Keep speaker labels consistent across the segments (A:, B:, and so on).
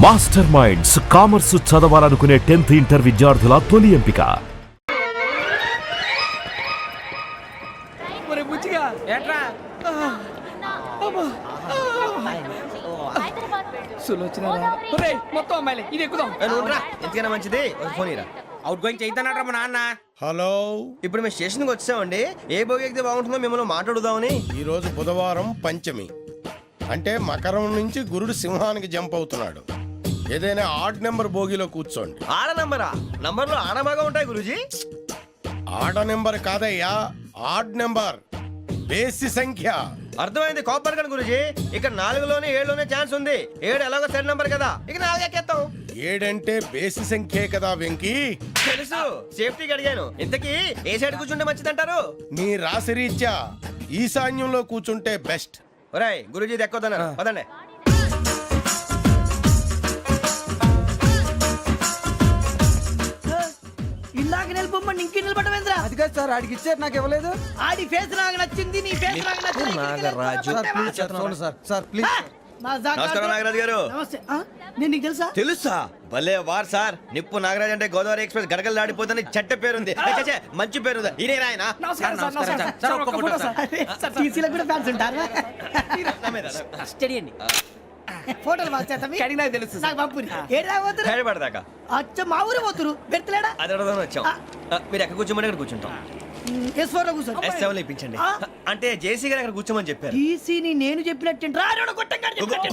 A: Master minds commerce చదవాలనుకునే 10th inter విద్యార్థుల తొలి ఎంపిక.
B: మొత్తం అమ్మాయిలే ఇది ఎక్కుదాం.
C: ఎందుకైనా మంచిది ఫోన్ ఇరా.
B: అవుట్ గోయింగ్ చేద్దానట మా నాన్న.
D: హలో,
C: ఇప్పుడు మేము స్టేషన్కి వచ్చామండి. ఏ బోగి ఎక్కితే బాగుంటుందో మిమ్మల్ని మాట్లాడుదామని.
D: ఈరోజు బుధవారం పంచమి, అంటే మకరం నుంచి గురుడు సింహానికి జంప్ అవుతున్నాడు. ఏదైనా ఆడ్ నెంబర్ బోగిలో కూర్చోండి.
C: ఆడ నంబరా? నంబర్లో ఆడ బాగా ఉంటాయి గురూజీ.
D: ఆడ నెంబర్ కాదయ్యా, ఆడ్ నెంబర్, బేసి సంఖ్య.
C: అర్థమైంది, కాపర్ కానీ గురూజీ. ఇక్కడ 4లోనే 7లోనే ఛాన్స్ ఉంది. 7 ఎలాగో సెడ్ నంబర్ కదా, ఇక 4 ఎక్కేస్తాం.
D: 7 అంటే బేసి సంఖ్యే కదా వెంకీ.
C: తెలుసు, సేఫ్టీకి అడిగాను. ఇంతకీ ఏ సైడ్ కూర్చుంటే మంచిదంటారు?
D: నీ రాశి రీత్యా ఈశాన్యంలో కూర్చుంటే బెస్ట్.
C: ఒరాయ్ గురూజీ దెక్కొద్దన్నారు, పదండి.
E: ఇందాక నిలబొమ్మని ఇంకే నిలబడమేంద్రా?
B: అది కాదు సార్, ఆడికి ఇచ్చారు నాకు ఇవ్వలేదు.
E: ఆడి ఫేస్ నాకు నచ్చింది, నీ ఫేస్ నాకు నచ్చింది.
C: నాగరాజు.
B: Sir please.
C: నమస్కారం నాగరాజు గారు.
E: నమస్తే. నేను నీకు తెలుసా?
C: తెలుసా? భలే వార్ సార్. నిప్పు నాగరాజ్ అంటే గోదావరి ఎక్స్ప్రెస్ గడగలు దాడిపోతుంది చెట్ట పేరుంది. ఛే, మంచి పేరు. ఈయన ఆయన
E: నమస్కారం సార్, నమస్కారం సార్. ఒక్క ఫోటో సార్. సార్ టీసీలో కూడా ఫ్యాన్స్ ఉంటారా? స్టడీ అండి. ఫోటోలు మార్చేస్తాం.
B: కడిగి నాకు తెలుసు
E: నాకు పంపుని. ఏడా పోతురు?
C: హైదరాబాద్
E: అచ్చ మా ఊరు పోతురు. పెడతలేడా?
C: అది అడగదామని వచ్చాం. మీరు ఎక్కడ కూర్చోమని అక్కడ కూర్చుంటాం.
E: S4 లో కూర్చో.
C: S7 ఇప్పించండి. అంటే జేసీ గారు అక్కడ కూర్చోమని చెప్పారు.
E: టీసీని నేను చెప్పినట్టు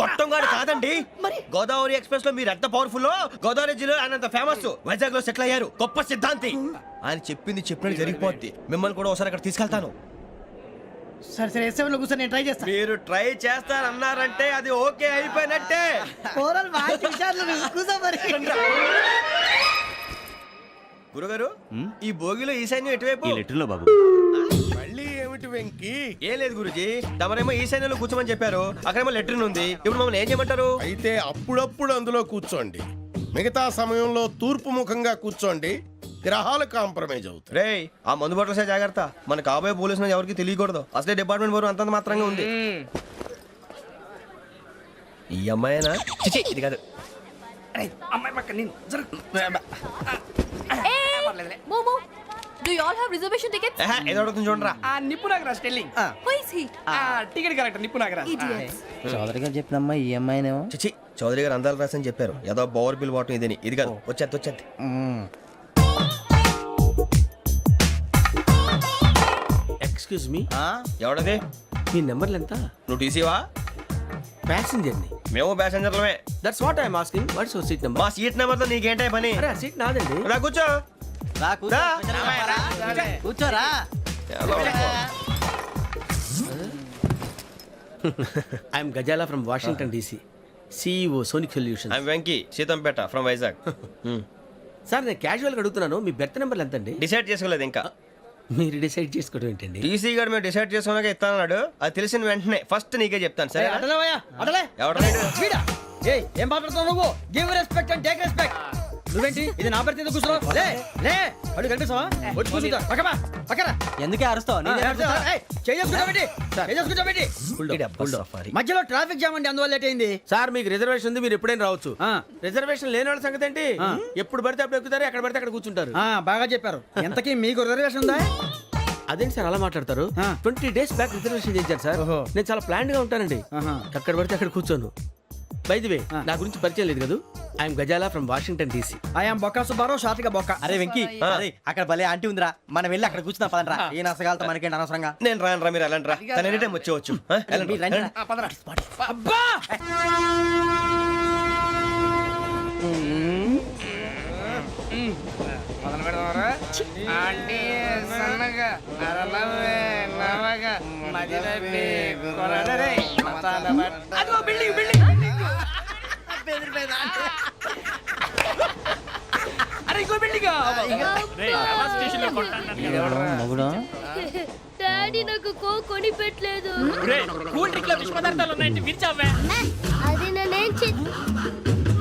C: గొట్టంగాడు కాదండి.
E: మరి
C: గోదావరి ఎక్స్ప్రెస్ లో మీరు ఎంత పవర్ఫుల్, గోదావరి జిల్లా ఆయన ఫేమస్. వైజాగ్ లో సెటిల్ అయ్యారు, గొప్ప సిద్ధాంతి. ఆయన చెప్పింది చెప్పినట్టు జరిగిపోద్ది. మిమ్మల్ని కూడా ఒకసారి అక్కడ తీసుకెళ్తాను.
E: సరే సరే, S7 లో కూర్చో, నేను ట్రై చేస్తాను.
C: మీరు ట్రై చేస్తారన్నారంటే అది ఓకే అయిపోయినట్టే.
E: ఓవరాల్ వాయిస్ విషయాలు కూర్చో మరి.
C: గురుగారు, ఈ భోగిలో ఈశాన్యం ఎటువైపు?
A: బాబు
D: మళ్ళీ ఏమిటి వెంకీ?
C: ఏం లేదు గురుజీ, తమరేమో ఈశాన్యంలో కూర్చోమని చెప్పారు. అక్కడేమో లెట్రిన్ ఉంది. ఇప్పుడు మమ్మల్ని ఏం చేయమంటారు?
D: అయితే అప్పుడప్పుడు అందులో కూర్చోండి. మిగతా సమయంలో తూర్పు ముఖంగా కూర్చోండి. గ్రహాలు కాంప్రమైజ్ అవుతాయి.
C: రే, ఆ మందు బట్టలసే జాగ్రత్త. మన కాబోయే పోలీసులు ఎవరికి తెలియకూడదు. అసలే డిపార్ట్మెంట్ బోరు అంతంత మాత్రంగా ఉంది. ఈ అమ్మాయినా? చిచి, ఇది కాదు.
B: అమ్మాయి పక్క నేను
F: Momo, do you all have reservation tickets?
C: ఏదో అడుగుతుంది చూడరా.
B: ఆ నిప్పు Nagaraj sterling.
F: Who is he?
B: Ticket correct నిప్పు నాగరాజ్.
F: Idiots.
G: చౌదరి గారు చెప్పినమ్మా ఈ అమ్మాయినేమో.
C: చిచి, చౌదరి గారు అందాలు రాసని చెప్పారు. ఏదో బోర్ బిల్ వాటం ఇదని. ఇది కాదు, వచ్చేది.
H: Excuse me,
C: ఎవడది?
H: మీ నెంబర్లు ఎంత?
C: నువ్వు టీసీవా?
H: ప్యాసింజర్ ని.
C: మేము ప్యాసెంజర్లమే.
H: That's what I'm asking. What's your seat number?
C: మా సీట్ నెంబర్ తో నీకేంటే పని?
H: అరే, ఆ సీట్ నాదండి.
C: రా కూర్చో. రా.
G: కూర్చోరా.
H: I'm Ghazala from Washington DC, CEO Sonic solution.
C: I'm Venky, Seethampeta from Vizag.
H: Sir, నేను క్యాజువల్ గా అడుగుతున్నాను, మీ బెర్త్ నెంబర్లు ఎంత అండి?
C: డిసైడ్ చేసుకోలేదు ఇంకా.
H: మీరు డిసైడ్ చేసుకోవడం ఏంటండి?
C: టీసీ గారు మేము డిసైడ్ చేసుకున్నాక ఇస్తానన్నాడు. అది తెలిసిన వెంటనే ఫస్ట్ నీకే చెప్తాను. సరే?
E: ఏం మాట్లాడుతావు నువ్వు? Give respect and take respect. నువ్వేంటి ఇది నా పరిస్థితి కూర్చున్నావు? లే లే, అడుగు కనిపిస్తావా? వచ్చి కూర్చుంటా. పక్కన
G: ఎందుకే అరుస్తావు?
E: మధ్యలో ట్రాఫిక్ జామ్ అండి, అందువల్ల లేట్ అయింది.
H: సార్, మీకు రిజర్వేషన్ ఉంది, మీరు ఎప్పుడైనా రావచ్చు. రిజర్వేషన్ లేని వాళ్ళ సంగతి ఏంటి? ఎప్పుడు పడితే అప్పుడు ఎక్కుతారు, ఎక్కడ పడితే అక్కడ కూర్చుంటారు.
E: బాగా చెప్పారు. ఎంతకీ మీకు రిజర్వేషన్ ఉందా?
H: అదేంటి సార్ అలా మాట్లాడతారు? 20 days బ్యాక్ రిజర్వేషన్ చేశారు సార్. నేను చాలా ప్లాన్డ్ గా ఉంటానండి. అక్కడ పడితే అక్కడ కూర్చోను. బై ది వే, నా గురించి పరిచయం లేదు కదా. I'm Ghazala from Washington DC.
E: I'm Bokka Subbarao, షార్ట్గా బొక్క.
G: అరే వెంకీ, అక్కడ భలే ఆంటీ ఉందిరా, మనం వెళ్ళి అక్కడ కూర్చున్నా పదనరా. ఏ నసగాలతో మనకేంటి అనవసరంగా.
C: నేను రాను రా, మీరు ఎలాంటి రా. తన ఎనీ టైం వచ్చేవచ్చు.
E: అబ్బా,
B: మొదలు పెడదామరా? ఆంటీ సన్నగా నరలవే నవగా మదిరపి కొరడరే మసాల బట్ట. అదిగో బిల్డింగ్ బిల్డింగ్. అరే ఇంకో బిల్డింగ్.
G: మగుడు
F: డాడీ నాకు కోక్ కొని పెట్టలేదు.
B: కూల్ డ్రింక్ లో విష పదార్థాలు ఉన్నాయంటే విరిచావే.
F: అది నేనేం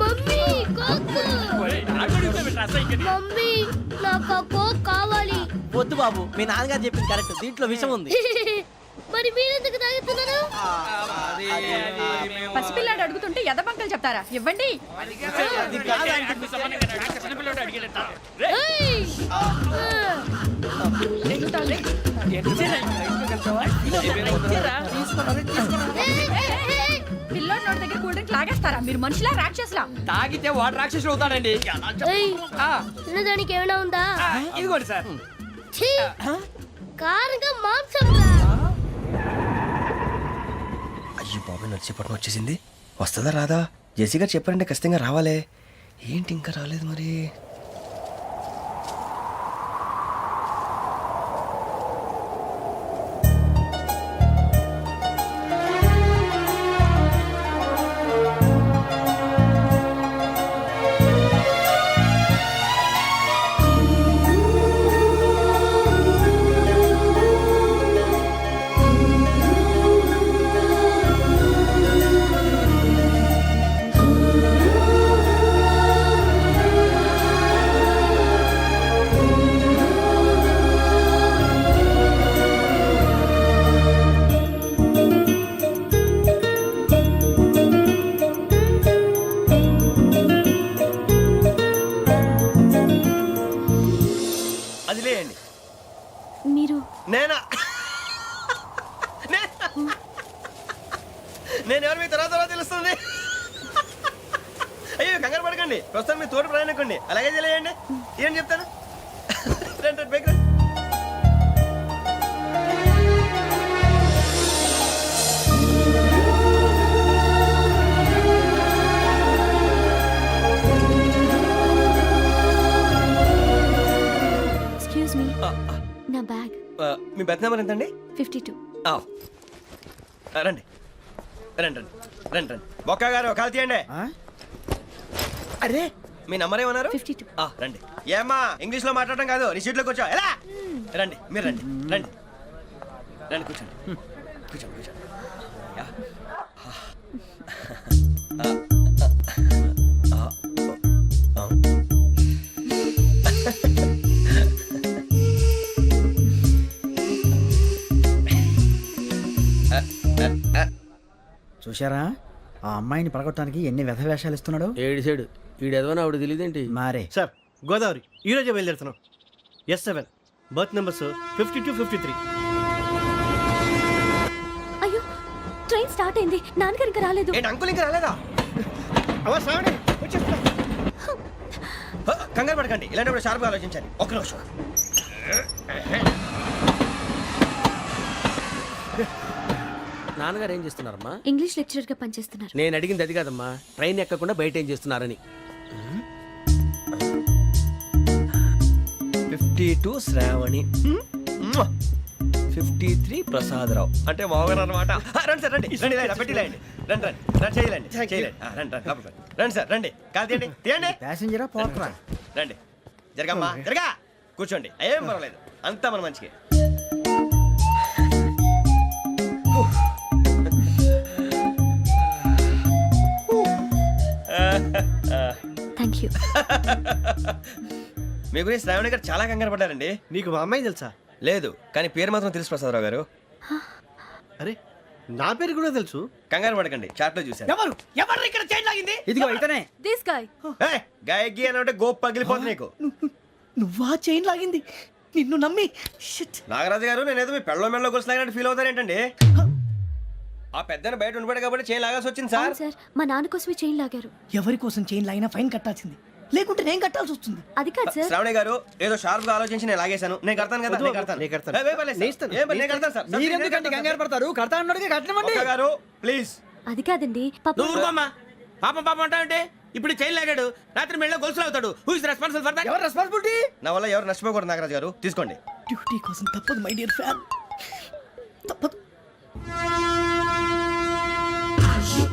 F: మమ్మీ కోక్. మమ్మీ, నాకు ఆ కోక్ కావాలి.
G: వద్దు బాబు, మీ నాన్నగారు చెప్పింది కరెక్ట్. దీంట్లో విషయం ఉంది.
F: మరి మరి మీరెందుకు తాగుతున్నారు?
I: పసిపిల్లాడు అడుగుతుంటే ఎదబంకలు చెప్తారా? ఇవ్వండి.
F: ఏయ్!
I: పిల్లోడి నోటి దగ్గర కూల్ డ్రింక్ లాగేస్తారా? మీరు మనుషులా రాక్షసులా?
B: తాగితే వాడు రాక్షసుడు అవుతాడండి.
F: ఏయ్! తినడానికి ఏమైనా ఉందా?
B: ఇదిగోండి సార్.
F: ఛీ! కారంగా మాంసం రా.
C: అయ్యో బాబాయ్ నడిచేపట్నం వచ్చేసింది. వస్తుందా రాదా? జెసి గారు చెప్పారంటే ఖచ్చితంగా రావాలే. ఏంటి ఇంకా రాలేదు మరి? అది లేయండి.
F: మీరు
C: నేనా? నేను ఎవరు మీ తర్వాత తెలుస్తుంది. అయ్యో కంగారు పడకండి, ప్రస్తుతం మీ తోటి ప్రయాణకండి. అలాగే తెలియండి. ఏం చెప్తాను. రండి బైక్ రండి.
F: ఎక్స్క్యూజ్ మీ, నా బ్యాగ్.
C: మీ బెత్ నెంబర్ ఎంతండి?
F: 52.
C: రండి రండి రండి రండి రండి. బొక్క గారు కాల్ తీయండి. అరే మీ నంబర్ ఏమన్నారు?
F: 52.
C: రండి. ఏమ్మా ఇంగ్లీష్ లో మాట్లాడడం కాదు, నీ సీట్లో కూర్చో. ఎలా రండి, మీరు రండి రండి రండి కూర్చోండి కూర్చోండి కూర్చోండి. యా.
E: చూశారా ఆ అమ్మాయిని పడగొట్టడానికి ఎన్ని వ్యధ వేషాలు ఇస్తున్నాడు.
H: ఏడు సైడు ఈడు ఎదవని ఆవిడ తెలియదేంటి?
E: మారే
G: సార్ గోదావరి ఈ రోజే బయలుదేరుతున్నాం. S7 berth numbers 52, 53.
F: అయ్యో, ట్రైన్ స్టార్ట్ అయింది. నాన్నగారు ఇంకా రాలేదు.
C: ఏంటి అంకుల్ ఇంకా రాలేదా? కంగారు పడకండి, ఇలాంటప్పుడు షార్ప్గా ఆలోచించండి. ఒక్క నిమిషం.
H: నాన్నగారు ఏం చేస్తున్నారమ్మా?
F: ఇంగ్లీష్ లెక్చరర్ గా పనిచేస్తున్నారు.
H: నేను అడిగింది అది కాదమ్మా, ట్రైన్ ఎక్కకుండా బయట ఏం చేస్తున్నారని.
C: 52 శ్రావణి, 53 ప్రసాదరావు అంటే మామగారు అనమాట. రండి సార్ రండి రండి రండి పెట్టి రండి రండి రండి రండి చేయలేండి చేయలేండి. రండి రండి లోపలికి రండి. రండి సార్ రండి, కాల్ తీయండి తీయండి.
E: ప్యాసింజరా పోట్రా.
C: రండి జరగమ్మా జరగా కూర్చోండి. ఏం పర్వాలేదు, అంతా మన మంచికి.
F: Thank you.
C: మీ గురించి శ్రావణి గారు చాలా కంగారు పడ్డారండి.
G: నీకు మా అమ్మాయి తెలుసా?
C: లేదు, కానీ పేరు మాత్రం తెలుసు ప్రసాదరావు గారు.
G: అరే నా పేరు కూడా తెలుసు.
C: కంగారు పడకండి, చాట్ లో చూశాను.
B: ఎవరు ఎవరు ఇక్కడ చైన్ లాగింది?
E: ఇదిగో ఇతనే.
F: This guy.
C: గాయకి అని అంటే గోప్ పగిలిపోతుంది నీకు.
B: నువ్వా చైన్ లాగింది? నిన్ను నమ్మి
C: నాగరాజు గారు నేనేదో మీ పెళ్ళ మెళ్ళలో గురిసిలాగినట్టు ఫీల్ అవుతారేంటండి? ఆ పెద్దని బయట ఉండిపోయాడు కాబట్టి చైన్ లాగాల్సి వచ్చింది సార్.
F: అవును సార్, మా నాన్న కోసమే చైన్ లాగారు.
B: ఎవరి కోసం చైన్ లాగినా ఫైన్ కట్టాల్సింది, లేకుంటే నేను కట్టాల్సి వస్తుంది.
F: అది కాదు సార్.
C: శ్రావణి గారు ఏదో షార్ప్ గా ఆలోచించి నేను లాగేశాను. నేను కడతాను కదా, నేను కడతాను.
G: నేను కడతాను.
C: ఏ, పర్లేదు సార్.
G: నేను ఇస్తాను.
C: ఏ, నేను కడతాను సార్.
E: మీరెందుకంటే కంగారు పడతారు? కడతా అన్నాడుగా కట్టమండి.
C: ఒక్క గారు ప్లీజ్.
F: అది కాదండి పాప.
H: నువ్వు ఊరుకోమ్మా. పాపం పాపం అంటావంటే ఇప్పుడు చైన్ లాగాడు, రాత్రి మెళ్ళ గొలుసులు అవుతాడు. Who is responsible for that?
E: ఎవరు రెస్పాన్సిబిలిటీ?
C: నా వల్ల ఎవరు నష్టపోకూడదు నాగరాజు గారు, తీసుకోండి.
B: డ్యూటీ కోసం తప్పదు మై డియర్ ఫ్యాన్, తప్పదు.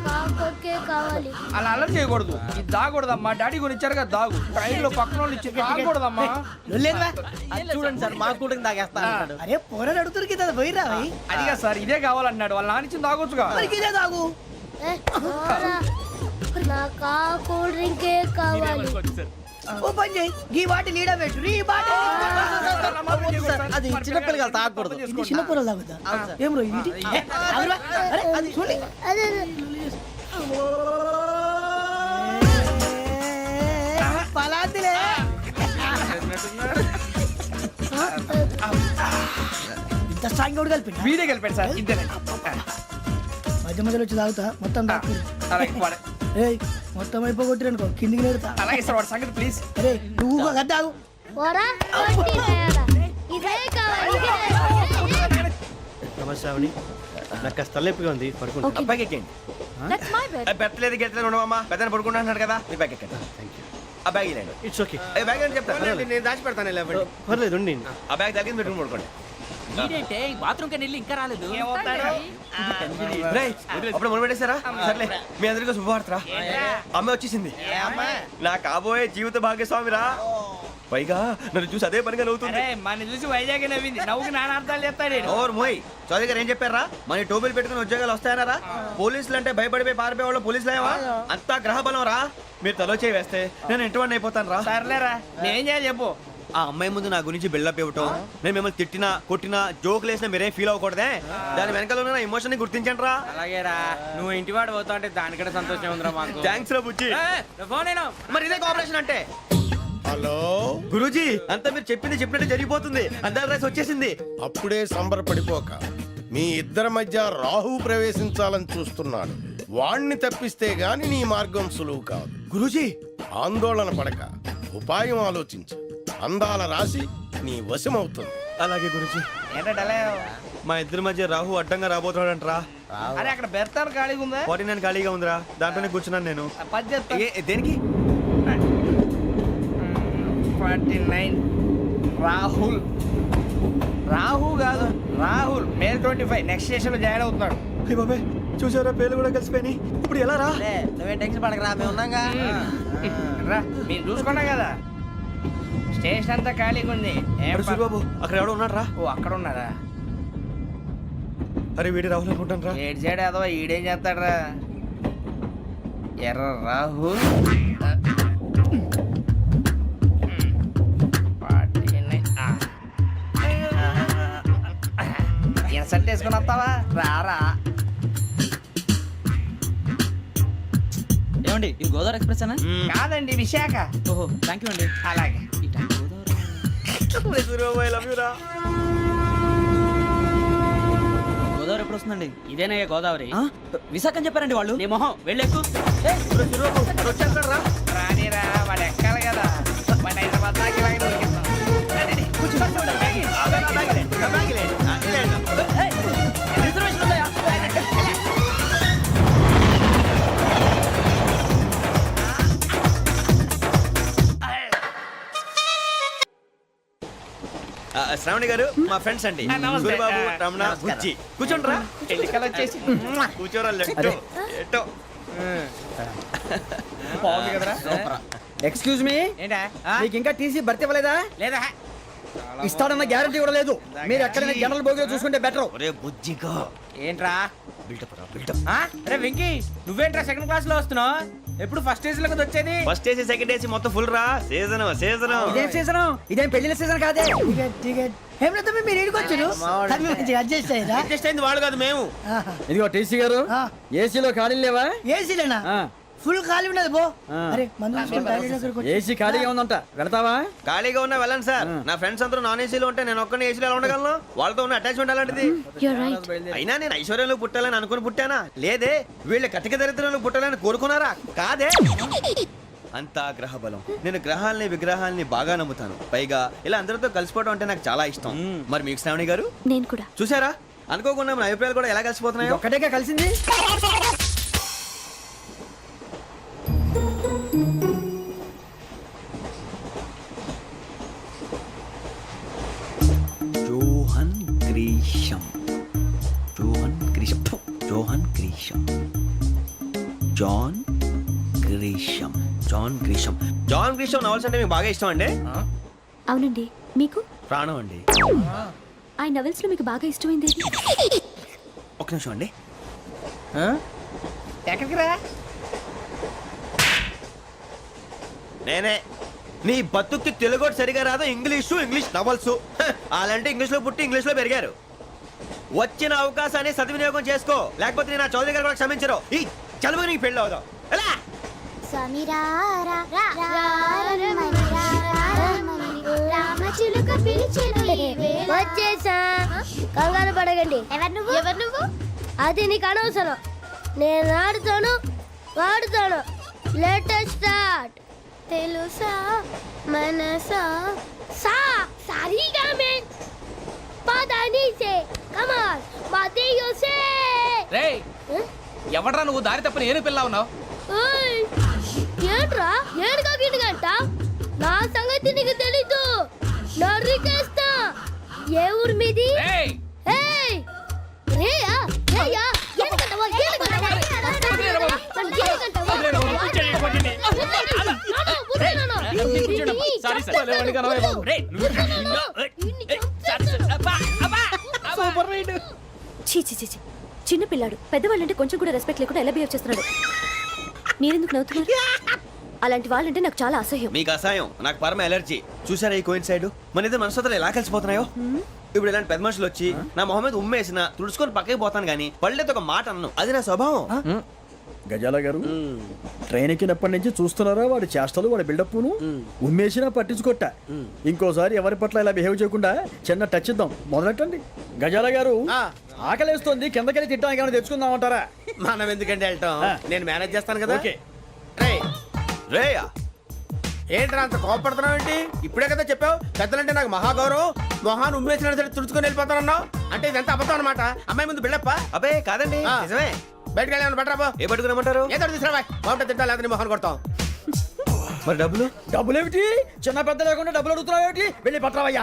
F: కాకొక్కే కావాలి.
B: అలా అల్లరి చేయకూడదు. ఇది దాగకూడదమ్మా. డాడీ కొని ఇచ్చారు కదా దాగు. ట్రైన్ లో పక్కన వాళ్ళు ఇచ్చి దాగకూడదమ్మా.
G: చూడండి సార్, మా కూడా తాగేస్తా అన్నాడు.
B: అరే పోరాడు అడుగుతారు కదా పోయిరా. అదిగా సార్, ఇదే కావాలన్నాడు. వాళ్ళ నానిచ్చింది తాగొచ్చుగా. ఇదే తాగు.
F: ఏ, పోరా. నాకు ఆ కూల్ డ్రింకే కావాలి.
B: ఓ పని చేయి ఈ బాటి లీడ పెట్టు ఈ బాటి
E: అది చిన్నపిల్లలు తాగకూడదు.
B: ఇది చిన్న పొరలు తాగుతా ఏం రో ఇది అది చూడండి పలాతిలే ఇంత స్ట్రాంగ్ కూడా కలిపి
E: వీడే కలిపాడు సార్ ఇంతేనే.
B: మధ్య మధ్యలో వచ్చి తాగుతా మొత్తం తాగు
E: అలాగే వాడు-
B: ఏయ్ మొత్తం అయిపోగొట్టిరు అనుకో కిందికి నేడుతా
E: అలాగే సార్ వాడు సంగతి ప్లీజ్.
B: అరే నువ్వు గద్దాగు
F: పోరా, వడ్డీ తయారా. ఇదే కావాలి, ఇదే.
G: నమస్తే శ్రావణి, నాకు కాస్త తలెప్పిగా ఉంది, పడుకుంటా.
F: Okay.
C: అబ్బాయికి ఎక్కండి.
I: That's my bed.
C: పెట్టలేదు గెట్టలేదు ఉండవమ్మా పెద్దని పడుకుంటున్నాడు కదా మీ బ్యాగ్ ఎక్కండి. ఆ బ్యాగ్ ఇలాండి
G: ఇట్స్ ఓకే,
C: బ్యాగ్ అని చెప్తాను
E: నేను దాచి పెడతాను
G: పర్లేదు ఉండి.
C: ఆ బ్యాగ్ తగ్గింది పెట్టుకుని పడుకోండి.
E: బాత్రూమ్ కి వెళ్ళి ఇంకా రాలేదు.
C: రేయ్, అప్పుడు మొదలు పెట్టేశారా? సర్లే మీ అందరికీ శుభవార్తరా, అమ్మ వచ్చేసింది. నా కాబోయే జీవిత భాగ్యస్వామిరా. పైగా నన్ను చూసి అదే పనిగా నవ్వుతుంది.
E: మన చూసి వైజాగ్ నవ్వింది. నవ్వుకి నాన్న అర్థాలు చెప్తాడు.
C: ఓర్ మోయ్ చౌదరి గారు ఏం చెప్పారా? మన టోబీలు పెట్టుకుని ఉద్యోగాలు వస్తాయనరా? పోలీసులు అంటే భయపడిపోయి పారిపోయే వాళ్ళు పోలీసులేవా? అంతా గ్రహ బలం రా. మీరు తలో చేయి వేస్తే నేను ఇంటివాడిని అయిపోతాను రా.
E: సర్లేరా, నేనేం చేయాలి చెప్పు.
C: ఆ అమ్మాయి ముందు నా గురించి బిల్డప్ ఇవ్వటం, నేను మిమ్మల్ని తిట్టినా కొట్టినా జోకులు వేసినా మీరేం ఫీల్ అవ్వకూడదే. దాని వెనకాల ఉన్న ఎమోషన్ ని గుర్తించండి రా.
E: అలాగేరా, నువ్వు ఇంటివాడు పోతా అంటే దానికంటే సంతోషం ఉందిరా మాకు.
C: థ్యాంక్స్ రా బుజ్జి.
E: ఫోన్ అయినా
C: మరి ఇదే కోఆపరేషన్ అంటే.
D: హలో,
C: గురూజీ అంతా మీరు చెప్పింది చెప్పినట్టు జరిగిపోతుంది. అందాల రైస్ వచ్చేసింది.
D: అప్పుడే సంబరపడిపోక మీ ఇద్దరి మధ్య రాహు ప్రవేశించాలని చూస్తున్నాడు. వాణ్ణి తప్పిస్తే గాని నీ మార్గం సులువు కాదు.
C: గురూజీ
D: ఆందోళన పడక ఉపాయం ఆలోచించు. అందాల రాశి నీ వశమవుతుంది.
C: అలాగే గురూజీ.
E: ఏంటంటే
C: మా ఇద్దరి మధ్య రాహు అడ్డంగా రాబోతున్నాడంట్రా.
E: అరే అక్కడ బెర్తాను ఖాళీగా ఉందా?
C: 49 ఖాళీగా ఉందిరా, దాంట్లోనే కూర్చున్నాను నేను.
E: పది చెప్తా.
C: దేనికి?
E: 49 రాహుల్. రాహు కాదు రాహుల్. మే 25 నెక్స్ట్ స్టేషన్ లో జాయిన్ అవుతున్నాడు.
C: అయ్య బాబాయ్, చూసారా పేర్లు కూడా కలిసిపోయినాయి. ఇప్పుడు ఎలా రా?
E: నువ్వేం టెన్షన్ పడకరా, మేము ఉన్నాగా. రా, మీరు చూసుకున్నా కదా స్టేషన్ అంతా ఖాళీగా ఉంది. ఏం
C: బాబు అక్కడ ఎవడో ఉన్నాడు రా.
E: ఓ అక్కడ ఉన్నారా?
C: అరే వీడి రాహుల్ అనుకుంటాను రా.
E: ఏడు సైడ్ ఏదో ఈడేం చేస్తాడరా? ఎర్ర రాహుల్. ఇన్సల్ట్ వేసుకుని వస్తావా? రారా.
B: ఏమండి ఇది గోదావరి ఎక్స్ప్రెస్ అనా?
E: కాదండి, విశాఖ.
B: ఓహో థ్యాంక్ యూ అండి.
E: అలాగే.
B: గోదావరి ఎప్పుడు వస్తుందండి? ఇదేనయ్య గోదావరి. విశాఖ అని చెప్పారండి వాళ్ళు. నీ మొహం వెళ్ళెక్కు.
E: రానిరా, వాడు ఎక్కాలి కదా. వాడు హైదరాబాద్ దాకా ఇలాగే దొరికిస్తాం. రండి, రండి. కూర్చో.
B: రిజర్వేషన్ ఉందా?
C: శ్రావణి గారు మా ఫ్రెండ్స్ అండి.
E: నమస్తే.
C: సూరిబాబు, రమణ,
E: నమస్కారం.
C: బుజ్జి. కూర్చోండి రా.
E: ఎన్నికలు వచ్చేసి
C: కూర్చోరా. లెట్టో ఎట్టో.
E: బాగుంది కదరా?
H: ఎక్స్క్యూజ్ మీ,
E: ఏంటా?
H: మీకు ఇంకా టీసీ భర్తీ ఇవ్వలేదా?
E: లేదా
H: ఇస్తాడన్న గ్యారంటీ కూడా లేదు. మీరు ఎక్కడైనా జనరల్ బోగిలో చూసుకుంటే బెటర్.
C: ఒరే బుజ్జిగా
E: ఏంట్రా?
C: బిల్డప్ రా, బిల్డప్.
E: అరే వెంకీ, నువ్వేంట్రా సెకండ్ క్లాస్ లో వస్తున్నావు? ఎప్పుడు ఫస్ట్ ఏసీ లో వచ్చేది?
C: ఫస్ట్ ఏసీ సెకండ్ ఏసీ మొత్తం ఫుల్ రా. Season season.
H: ఇదేం సీజన్? ఇదేం పెళ్లిన సీజన్ కాదే.
B: ఏమిటో మీరు ఇడికి వచ్చారు అడ్జస్ట్ అయ్యారా?
E: అడ్జస్ట్ అయింది వాళ్ళు కాదు, మేము.
H: ఇదిగో టీసీ గారు, ఏసీలో ఖాళీ లేవా?
B: ఏసీలేనా?
H: ఆ.
B: ఫుల్ ఖాళీ ఉన్నది పో. అరే మందు తీసుకొని టాయిలెట్ దగ్గరికి వచ్చి.
H: ఏసీ ఖాళీగా ఉందంట, వెళతావా?
C: ఖాళీగా ఉన్నా వెళ్ళండి సార్. నా ఫ్రెండ్స్ అందరూ నాన్ ఏసీలో ఉంటే నేను ఒక్కనే ఏసీలో ఎలా ఉండగలను? వాళ్ళతో ఉన్న అటాచ్మెంట్ అలాంటిది.
F: You're right.
C: అయినా నేను ఐశ్వర్యంలో పుట్టాలని అనుకుని పుట్టానా? లేదే. వీళ్ళ కటిక దరిద్రంలో పుట్టాలని కోరుకున్నారా? కాదే. అంతా గ్రహ బలం. నేను గ్రహాలని విగ్రహాలని బాగా నమ్ముతాను. పైగా ఇలా అందరితో కలిసిపోవడం అంటే నాకు చాలా ఇష్టం. మరి మీకు శ్రావణి గారు?
F: నేను కూడా.
C: చూసారా, అనుకోకుండా మన అభిప్రాయాలు కూడా ఎలా కలిసిపోతున్నాయో.
H: ఒక్కటేగా కలిసింది.
C: Johan Grisham. Johan Grisham. Johan Grisham. John Grisham. John Grisham. John Grisham novels అంటే మీకు బాగా ఇష్టం అండి?
F: అవునండి. మీకు?
C: ప్రాణం అండి.
F: ఆ నవెల్స్ లో మీకు బాగా ఇష్టమైంది?
C: ఒక్క నిమిషం అండి.
E: ఎక్కడికి రా?
C: నేనే నీ బతుక్కి తెలుగు ఒకటి సరిగా రాదు, ఇంగ్లీష్ నవల్స్. అలాంటి ఇంగ్లీష్ లో పుట్టి ఇంగ్లీష్ లో పెరిగారు. వచ్చిన అవకాశాన్ని సద్వినియోగం చేసుకో, లేకపోతే నేను నా చౌదరి గారు కూడా క్షమించరు. ఈ చదువు నీకు పెళ్ళి అవుదాం. ఎలా
F: వచ్చేసా, కంగారు పడగండి. ఎవరు నువ్వు? అది నీకు అనవసరం. నేను ఆడుతాను, వాడుతాను. Latest start. తెలుసా మనసా సా సారీగా మే పదని సే కమాన్ మదియో సే.
B: రేయ్ ఎవడ్రా నువ్వు దారి తప్పని ఏను పిల్ల ఉన్నావు?
F: ఓయ్ ఏంట్రా ఏడుగా గిడుగంట? నా సంగతి నీకు తెలీదు. నరికేస్తా. ఏ ఊరు మీది?
B: రేయ్
F: ఏయ్ రేయా రేయా ఏడుగంటవా ఏడుగంటవా
B: సారీ సార్. రేయ్ సూపర్ రైడ్.
J: చీ చీ చీ చీ. చిన్న పిల్లాడు పెద్దవాళ్ళంటే కొంచెం కూడా రెస్పెక్ట్ లేకుండా ఎలా బిహేవ్ చేస్తున్నాడు. మీరెందుకు నవ్వుతున్నారు? అలాంటి వాళ్ళంటే నాకు చాలా అసహ్యం.
C: మీకు అసహాయం, నాకు పరమ ఎలర్జీ. చూసారా ఈ కోయిన్ సైడ్? మన ఇద్దరు మనసుతో ఎలా కలిసిపోతున్నాయో. ఇప్పుడు ఇలాంటి పెద్ద మనుషులు వచ్చి నా మొహం మీద ఉమ్మేసిన తుడుచుకొని పక్కకి పోతాను కానీ పళ్ళేతో ఒక మాట అన్ను. అది నా స్వభావం.
E: గజాల గారు ట్రైన్ ఎక్కినప్పటి నుంచి చూస్తున్నారా వాడి చేష్టలు, వాడి బిల్డప్ను. ఉమ్మేసినా పట్టించుకోట. ఇంకోసారి ఎవరి పట్ల ఇలా బిహేవ్ చేయకుండా చిన్న టచ్ ఇద్దాం. మొదలెట్టండి. గజాల గారు ఆకలేస్తోంది, కిందకెళ్ళి తిట్టడానికి ఏమైనా తెచ్చుకుందామంటారా?
H: మనం ఎందుకంటే వెళ్తాం, నేను మేనేజ్ చేస్తాను కదా.
E: ఓకే.
C: రేయా
H: ఏంట్రా అంత కోపడుతున్నావు ఏంటి? ఇప్పుడే కదా చెప్పావు పెద్దలంటే నాకు మహాగౌరవం, మొహాన్ని ఉమ్మేసిన సరే తుడుచుకొని వెళ్ళిపోతానన్నావు. అంటే ఇదంతా అబద్ధం అనమాట. అమ్మాయి ముందు బిల్డప్ప.
C: అబ్బే కాదండి, నిజమే.
H: బయటకు వెళ్ళి బట్రాబో.
C: ఏ పట్టుకురమ్మంటారు?
H: ఏదో తీసుకురా, బాగుంటుంది తింటా, లేదా మొహాన్ని కొడతాం.
C: మరి డబ్బులు?
E: డబ్బులేమిటి? చిన్న పెద్ద లేకుండా డబ్బులు అడుగుతున్నావు ఏమిటి? వెళ్ళి పట్టరావయ్యా.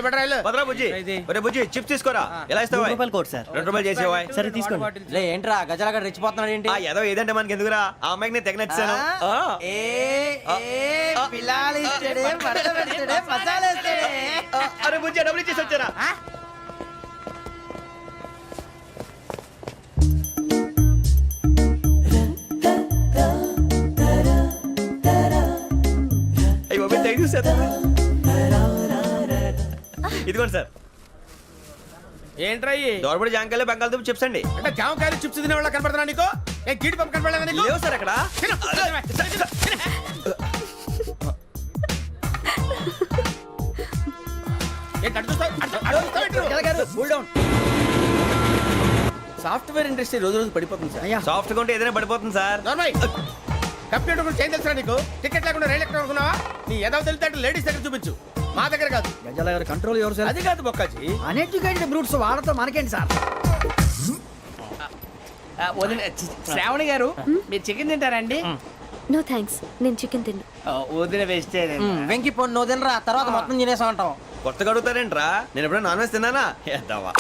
C: బట్రా బద్రా బుజ్జి. ఒరే బుజ్జి చిప్స్ తీసుకోరా. ఎలా ఇస్తావా?
G: Court sir.
C: 2 రూపాయలు చేసేవా?
G: సరే తీసుకోండి.
E: లే ఏంట్రా గజాల గారు రెచ్చిపోతున్నాడు ఏంటి?
C: ఆ ఏదో ఏదంటే మనకి ఎందుకురా, ఆ అమ్మాయికి నేను తెగ నచ్చాను. అరే బుజ్జి డబ్బులు ఇచ్చేసి వచ్చారా? అయ్యో థ్యాంక్ యూ సార్. ఇదిగోండి సార్.
H: ఏంట్రా
C: దోరబడి జాంకాయలు బంగాళదుంప చిప్స్ అండి.
H: అంటే జామకాయలు చిప్స్ తినే వాళ్ళ కనపడుతున్నా నీకు? ఏ గీడి పంప కనపడలేదా నీకు?
C: లేవు సార్ అక్కడ.
E: సాఫ్ట్వేర్ ఇండస్ట్రీ రోజు రోజు పడిపోతుంది సార్.
C: సాఫ్ట్ గా ఉంటే ఏదైనా పడిపోతుంది సార్.
H: కంప్యూటర్ గురించి ఏం తెలుసా నీకు? టికెట్ లేకుండా రైలు ఎక్కడ అనుకున్నావా? నీ ఏదో తెలితే లేడీస్ దగ్గర చూపించు, మా దగ్గర కాదు.
E: గజాల గారు కంట్రోల్ ఎవరు సార్?
H: అది కాదు బొక్కాజీ.
E: అన్ఎడ్యుకేటెడ్ బ్రూట్స్ వాళ్ళతో మనకేంటి సార్?
B: శ్రావణి గారు మీరు చికెన్ తింటారండి?
J: నో థ్యాంక్స్, నేను చికెన్ తిన్ను.
B: వదిన వేస్తే
E: వెంకి పొన్ను నువ్వు తినరా, తర్వాత మొత్తం తినేసా ఉంటాం.
C: కొత్తగా అడుగుతారేంట్రా? నేను ఎప్పుడైనా నాన్ వెజ్ తిన్నానా? ఎద్దావా.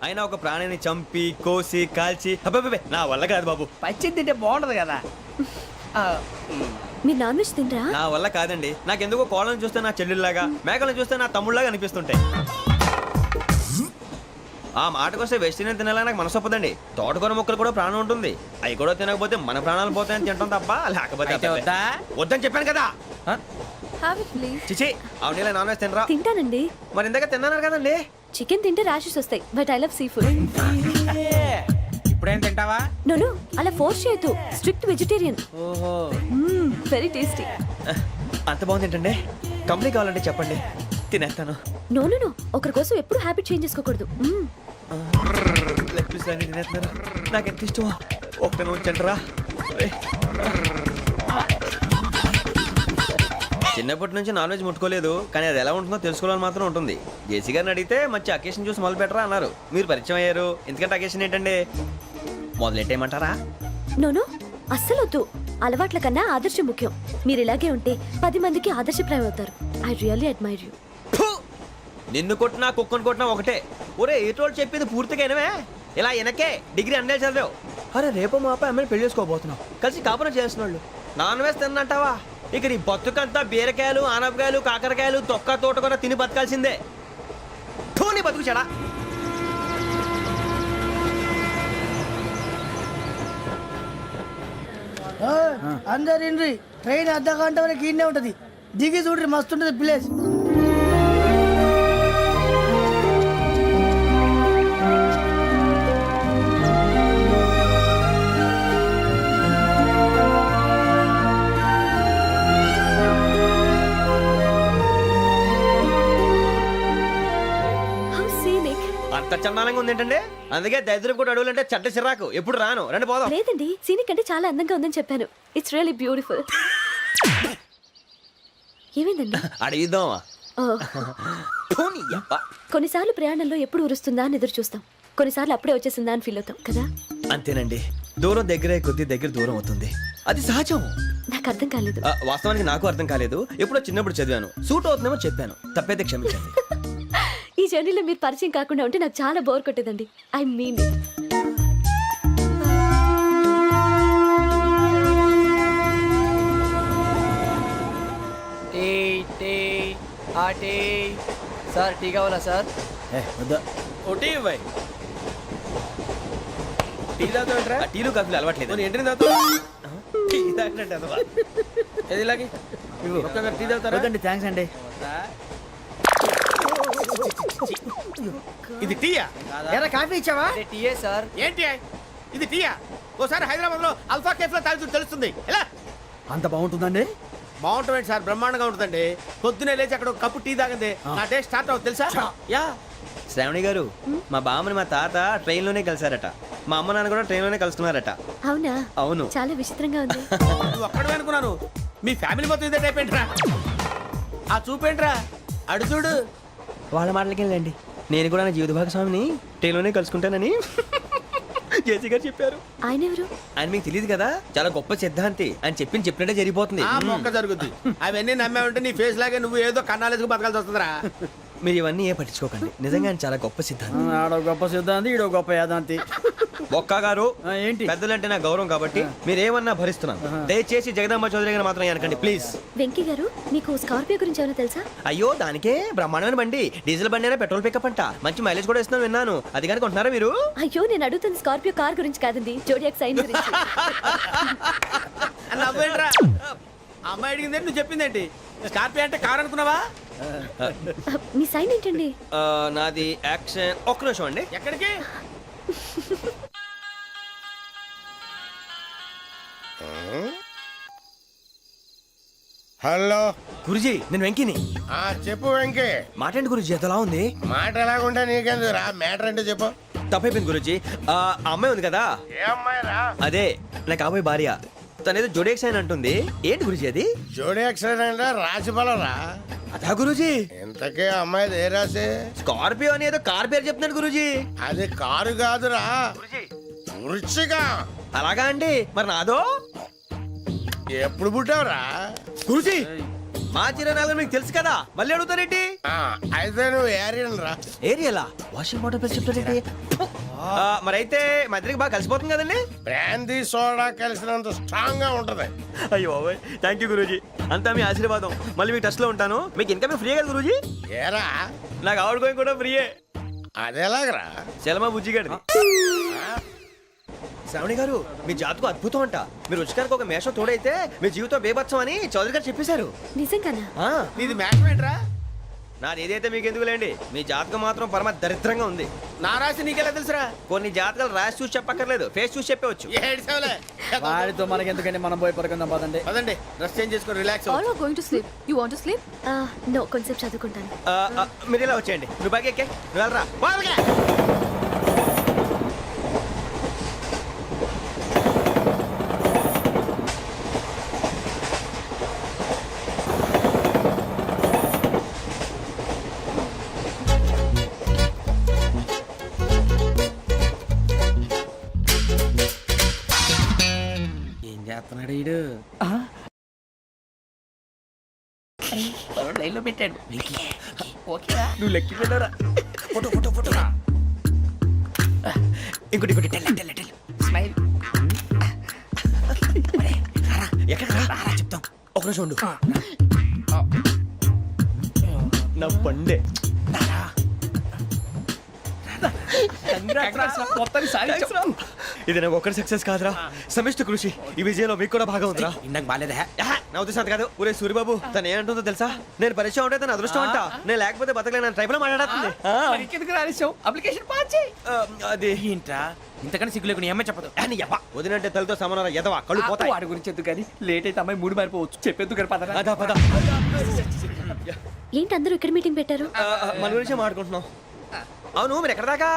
C: అయినా ఒక ప్రాణిని చంపి కోసి కాల్చి అబ్బబ్బే నా వల్ల కాదు బాబు.
B: పచ్చి తింటే బాగుంటది కదా.
J: మీరు నాన్ వెజ్ తినరా?
C: నా వల్ల కాదండి. నాకెందుకో కోళ్ళని చూస్తే నా చెల్లెళ్ళలాగా, మేకలను చూస్తే నా తమ్ముళ్ళలాగా అనిపిస్తుంటాయి. ఆ మాటకొస్తే వెస్టిరియన్ తినాలని నాకు మనసు ఒప్పదండి. తోటకూర మొక్కలు కూడా ప్రాణం ఉంటుంది. అవి కూడా తినకపోతే మన ప్రాణాలు పోతాయని తింటాం తప్ప లేకపోతే వద్దని చెప్పాను కదా. చిచి అవునీ నాన్ వెజ్ తినరా?
J: తింటానండి.
C: మరి ఇందాక తిన్నాను కదండి.
J: చికెన్ తింటే ర్యాషెస్ వస్తాయి, but I love sea food.
B: ఇప్పుడేం తింటావా?
J: నో అలా ఫోర్స్ చేయొద్దు. Strict vegetarian.
B: ఓహో
J: వెరీ టేస్టీ.
C: అంత బాగుంది ఏంటండి? కంపెనీ కావాలంటే చెప్పండి, తినేస్తాను.
J: నో ఒకరి కోసం ఎప్పుడు హ్యాబిట్ చేంజ్ చేసుకోకూడదు.
C: లెగ్ పీస్ అన్ని తినేస్తున్నారు. నాకు ఎంత ఇష్టమో ఒక్క ఉంచండిరా. చిన్నప్పటి నుంచి నాన్ వెజ్ ముట్టుకోలేదు, కానీ అది ఎలా ఉంటుందో తెలుసుకోవాలని మాత్రం ఉంటుంది. జేసీ గారిని అడిగితే మంచి అకేషన్ చూసి మొదలు పెట్టరా అన్నారు. మీరు పరిచయం అయ్యారు, ఎందుకంటే అకేషన్ ఏంటండి? మొదలెట్టేయమంటారా?
J: నో అస్సలు వద్దు. అలవాట్ల కన్నా ఆదర్శం ముఖ్యం. మీరు ఇలాగే ఉంటే 10 మందికి ఆదర్శప్రాయం అవుతారు. I really admire you.
C: నిన్ను కొట్టినా కుక్కను కొట్టినా ఒకటే. ఒరే ఏటోళ్ళు చెప్పింది పూర్తిగా వినవే. ఇలా వెనకే డిగ్రీ అన్నే చదివావు. అరే రేపు మా అబ్బాయి అమ్మాయిని పెళ్లి చేసుకోబోతున్నావు, కలిసి కాపురం చేసిన వాళ్ళు నాన్ వెజ్ తిన్నంటావా? ఇక నీ బతుకంతా బీరకాయలు, ఆనపకాయలు, కాకరకాయలు, తొక్క తోట కూడా తిని బతకాల్సిందే. నీ బతుకు చెడా.
B: అందరు ఇండ్రి ట్రైన్ అర్ధ గంట వరకు ఇన్నే ఉంటది దిగి చూడ్రి మస్తు ఉంటది ప్లేస్
J: హౌ సీనిక్.
C: అంత చందానంగా ఉంది ఏంటంటే అందుకే దరిద్రం కూడా అడవులంటే చెడ్డ చిరాకు ఎప్పుడు రాను రండి పోదాం
J: లేదండి, సీనిక్ అంటే చాలా అందంగా ఉందని చెప్పాను. It's really beautiful. ఏమైందండి?
C: అడిగిద్దామా
J: ఓ, కొన్నిసార్లు ప్రయాణంలో ఎప్పుడు ఉరుస్తుందా అని ఎదురు చూస్తాం, కొన్నిసార్లు అప్పుడే వచ్చేసిందా అని ఫీల్ అవుతాం కదా.
C: అంతేనండి దూరం దగ్గరే కొద్ది దగ్గర దూరం అవుతుంది అది సహజం
J: నాకు అర్థం కాలేదు.
C: వాస్తవానికి నాకు అర్థం కాలేదు ఎప్పుడో చిన్నప్పుడు చదివాను సూట్ అవుతుందేమో చెప్పాను తప్పైతే క్షమించండి
J: ఈ జర్నీలో మీరు పరిచయం కాకుండా ఉంటే నాకు చాలా బోర్ కొట్టేదండి. ఐ మీన్
B: టీ టీ ఆ టీ సార్ టీ కావాలా సార్
E: వద్దా.
C: ఒకటి ఇవ్వాయి టీ తాగుతావేంట్రా టీలు కాఫీలు అలవాట్లేదు ఏంటి తాగుతావు టీ తాగినట్టు అదవా ఏది ఇలాగే ఒక్క టీ తాగుతారా
E: వద్దండి, థ్యాంక్స్ అండి.
H: ఇది టీయా
B: ఎరా కాఫీ ఇచ్చావా
H: టీయే సార్. ఏంటి ఇది టీయా? ఓసారి హైదరాబాద్ లో అల్ఫా కేఫ్ లో తాగుతూ తెలుస్తుంది ఎలా
E: అంత బాగుంటుందండి?
H: బాగుంటుంది సార్, బ్రహ్మాండంగా ఉంటుందండి. పొద్దునే లేచి అక్కడ ఒక కప్పు టీ తాగింది నా డే స్టార్ట్ అవుతుంది తెలుసా? యా
C: శ్రావణి గారు మా బామ్మని మా తాత ట్రైన్ లోనే కలిసారట మా అమ్మ నాన్న కూడా ట్రైన్ లోనే కలుసుకున్నారట
J: అవునా?
C: అవును
J: చాలా విచిత్రంగా ఉంది.
H: నువ్వు ఒక్కడే అనుకున్నాను, మీ ఫ్యామిలీ మొత్తం ఇదే టైప్ ఏంట్రా? ఆ చూపేంట్రా అడు చూడు.
C: వాళ్ళ మాటలకి వెళ్ళండి నేను కూడా నా జీవిత భాగస్వామిని ట్రైన్ లోనే కలుసుకుంటానని జేసీ గారు చెప్పారు.
J: ఆయన ఎవరు?
C: ఆయన మీకు తెలియదు కదా చాలా గొప్ప సిద్ధాంతి అని చెప్పినట్టే జరిగిపోతుంది
H: ఆ మొక్క జరుగుద్ది. అవన్నీ నమ్మే ఉంటే నీ ఫేస్ లాగే నువ్వు ఏదో కన్నాలేసుకు బతకాల్సి వస్తుందిరా.
C: మీరు ఇవన్నీ ఏ పట్టించుకోకండి నిజంగా ఆయన చాలా గొప్ప సిద్ధాంతి
E: ఆడో గొప్ప సిద్ధాంతి, ఈడో గొప్ప యాదాంతి.
C: ఒక్క గారు
E: ఏంటి?
C: పెద్దలంటే నా గౌరవం కాబట్టి మీరు ఏమన్నా భరిస్తున్నాను దయచేసి జగదాంబ చౌదరి గారు మాత్రం అనకండి ప్లీజ్.
J: వెంకీ గారు, మీకు స్కార్పియో గురించి ఏమైనా తెలుసా?
C: అయ్యో దానికే బ్రహ్మాండమైన బండి డీజిల్ బండి అయినా పెట్రోల్ పికప్ అంట మంచి మైలేజ్ కూడా ఇస్తున్నాను విన్నాను అది కానీ కొంటున్నారా మీరు?
J: అయ్యో, నేను అడుగుతుంది స్కార్పియో కార్ గురించి కాదండి, జోడియాక్ సైన్ గురించి.
H: నవ్వేంట్రా? అమ్మాయి అడిగింది నువ్వు చెప్పిందేంటి? స్కార్పియో అంటే కార్ అనుకున్నావా?
J: మీ సైన్ ఏంటండి?
C: నాది యాక్షన్ ఒక్క నిమిషం అండి
H: ఎక్కడికి?
D: హలో
C: గురుజీ నేను వెంకిని
D: చెప్పు వెంకీ.
C: మాట్లాడండి గురుజీ ఎంతలా ఉంది
D: మాట ఎలాగుంటా నీకెందుకు రా, మ్యాటర్ అంటే చెప్పు.
C: తప్పైపోయింది గురుజీ ఆ అమ్మాయి ఉంది కదా
D: ఏ అమ్మాయి రా?
C: అదే నా కాబోయే భార్య తనేదో జోడేక్స్ అని అంటుంది ఏంటి గురుజీ అది?
D: జోడి యాక్సిడెంట్ రాసి రా.
C: అదా గురుజీ
D: ఇంతకే అమ్మాయి ఏ రాసి?
C: స్కార్పియో అని ఏదో కార్ పేరు చెప్తున్నాడు గురుజీ.
D: అది కారు కాదురా, వృచ్చిక.
C: అలాగా అండి మరి నాదో
D: ఎప్పుడు పుట్టావురా?
C: గురుజీ మా చిరనాలు మీకు తెలుసు కదా మళ్ళీ అడుగుతారేంటి?
D: అయితే నువ్వు ఏరియన్ రా.
C: ఏరియలా వాషింగ్ వాటర్ పేరు చెప్తారేంటి? మరైతే మా ఇద్దరికి బాగా కలిసిపోతుంది కదండి.
D: బ్రాందీ సోడా కలిసినంత స్ట్రాంగ్ గా ఉంటది.
C: అయ్యో థ్యాంక్ యూ గురూజీ అంతా మీ ఆశీర్వాదం మళ్ళీ మీకు టచ్ లో ఉంటాను. మీకు ఇన్కమ్ ఫ్రీ కదా గురూజీ?
D: ఏరా
C: నాకు ఆవిడ గోయింగ్ కూడా ఫ్రీయే.
D: అదేలాగరా?
C: చలమా బుజ్జి గారిది. శ్రావణి గారు మీ జాతకు అద్భుతం అంట. మీరు రుచికారికి ఒక మేషం తోడైతే మీ జీవితం బేబత్సం అని చౌదరి గారు చెప్పేశారు.
J: నిజంగానా?
H: నీది మ్యాచ్ ఏంట్రా?
C: నాది ఏదైతే మీకు ఎందుకు లేండి మీ జాతకం మాత్రం పరమ దరిద్రంగా ఉంది.
H: నా రాసి నీకెలా తెలుసురా?
C: కొన్ని జాతకాలు రాసి చూసి చెప్పక్కర్లేదు ఫేస్ చూసి చెప్పవచ్చు.
H: ఏడ్చావులే.
E: వాడితో మనకి ఎందుకండి, మనం పోయి పడుకుందాం పదండి.
H: పదండి డ్రెస్ చేంజ్ చేసుకొని relax
I: all are going to sleep. You want to sleep?
J: No, కొంచెం చదువుకుంటాను.
C: మీరు ఇలా వచ్చేయండి నువ్వు బాగా ఎక్కే నువ్వు వెళ్ళరా బాగా.
H: ఏం చేస్తున్నాడు ఈడు? లైన్ లో పెట్టాడు. ఓకేరా?
C: నువ్వు లెక్కి పెట్టారా ఫోటో ఫోటో ఫోటో ఇంకోటి ఇంకోటి టెల్ టెల్ టెల్
H: స్మైల్.
C: ఎక్కడ రారా చెప్తాం ఒక రోజు ఉండు. నా పండే
B: మొత్తాన్ని సాధించాం.
C: ఇది నాకు ఒక్కరి సక్సెస్ కాదురా, సమిష్టి కృషి. ఈ విజయంలో మీకు కూడా భాగం ఉందిరా.
H: ఇందాక బాగాలేదా?
C: నా ఉద్దేశం అంత కాదు. ఊరే సూరిబాబు తను ఏమంటుందో తెలుసా? నేను పరిచయం ఉంటే తన అదృష్టం అంట, నేను లేకపోతే బతకలేను ట్రైబ్ లో మాట్లాడుతుంది.
B: ఎందుకు రాలేసావు? అప్లికేషన్ పాస్ చేయి.
C: అది
H: ఏంట్రా ఇంతకన్నా సిగ్గు లేకుండా ఏమై చెప్పదు.
C: వదినంటే తలతో సమానం ఎదవా, కళ్ళు పోతాయి.
B: వాడి గురించి ఎందుకు కానీ లేట్ అయితే అమ్మాయి మూడు మారిపోవచ్చు. చెప్పేందుకు కానీ పదరా.
C: అదా పద.
J: ఏంటి అందరూ ఇక్కడ మీటింగ్ పెట్టారు?
C: మన గురించే మాట్లాడుకుంటున్నాం. అవును మీరు ఎక్కడ దాకా?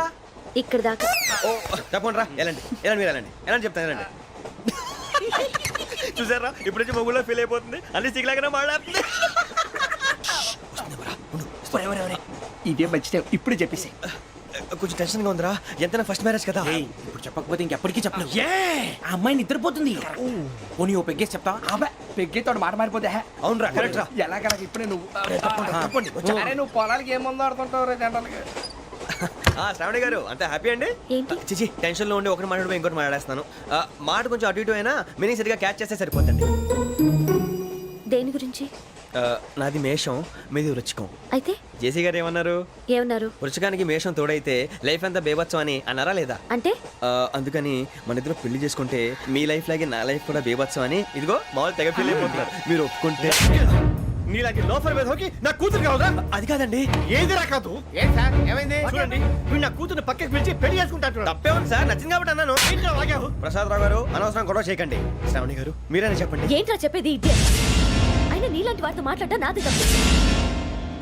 J: ఇక్కడ దాకా.
C: ఓ తప్పకుండా రా, వెళ్ళండి వెళ్ళండి, మీరు వెళ్ళండి వెళ్ళండి చెప్తాను, వెళ్ళండి. చూసారా ఇప్పుడు నుంచి మొగుల్లో ఫీల్ అయిపోతుంది, అన్ని సిగ్లాగానే మాట్లాడుతుంది.
B: ఇదే మంచి టైం, ఇప్పుడే చెప్పేసి.
C: కొంచెం టెన్షన్ గా ఉందిరా, ఎంతైనా ఫస్ట్ మ్యారేజ్ కదా.
H: ఇప్పుడు చెప్పకపోతే ఇంకెప్పటికీ చెప్పలేవు. ఆ అమ్మాయి నిద్రపోతుంది. పోనీ ఓ పెగ్గేసి చెప్తా.
B: అబ్బా పెగ్గేతోడు మాట మారిపోతే.
C: అవునురా కరెక్ట్ రా.
B: ఎలాగలా ఇప్పుడే నువ్వు
C: తప్పండి.
B: అరే నువ్వు పొలాలకి ఏముందో ఆడుతుంటావు రే జనరల్గా.
C: శ్రావణి గారు అంత హ్యాపీ అండి?
J: ఏంటి?
C: చిచి టెన్షన్ లో ఉండి ఒకటి మాట్లాడిపోయి ఇంకోటి మాట్లాడేస్తున్నాను. మాట కొంచెం అటు ఇటు అయినా మీనింగ్ సరిగా క్యాచ్ చేస్తే సరిపోతుంది.
J: దేని గురించి?
C: నాది మేషం, మీది వృచ్చికం.
J: అయితే
C: జేసీ గారు ఏమన్నారు?
J: ఏమన్నారు?
C: వృచ్చికానికి మేషం తోడైతే లైఫ్ అంతా బేబత్సం అని అన్నారా లేదా?
J: అంటే
C: అందుకని మన ఇద్దరు పెళ్లి చేసుకుంటే మీ లైఫ్ లాగే నా లైఫ్ కూడా బేబత్సం అని ఇదిగో మామూలు తెగ పెళ్లి అయిపోతున్నారు. మీరు ఒప్పుకుంటే
D: నీలాంటి లోఫర్ మీద హోకి నా కూతురు కావదా?
C: అది కాదండి.
D: ఏది రాకాదు? ఏం సార్ ఏమైంది? చూడండి వీడు నా కూతురు పక్కకి పిలిచి పెళ్లి చేసుకుంటాడు.
C: తప్పే ఉంది సార్, నచ్చింది కాబట్టి అన్నాను. ప్రసాద్ రావు గారు అనవసరం గొడవ చేయకండి. శ్రావణి గారు మీరైనా చెప్పండి.
J: ఏంట్రా చెప్పేది? ఇదే అయినా నీలాంటి వారితో మాట్లాడటం నాది తప్పు.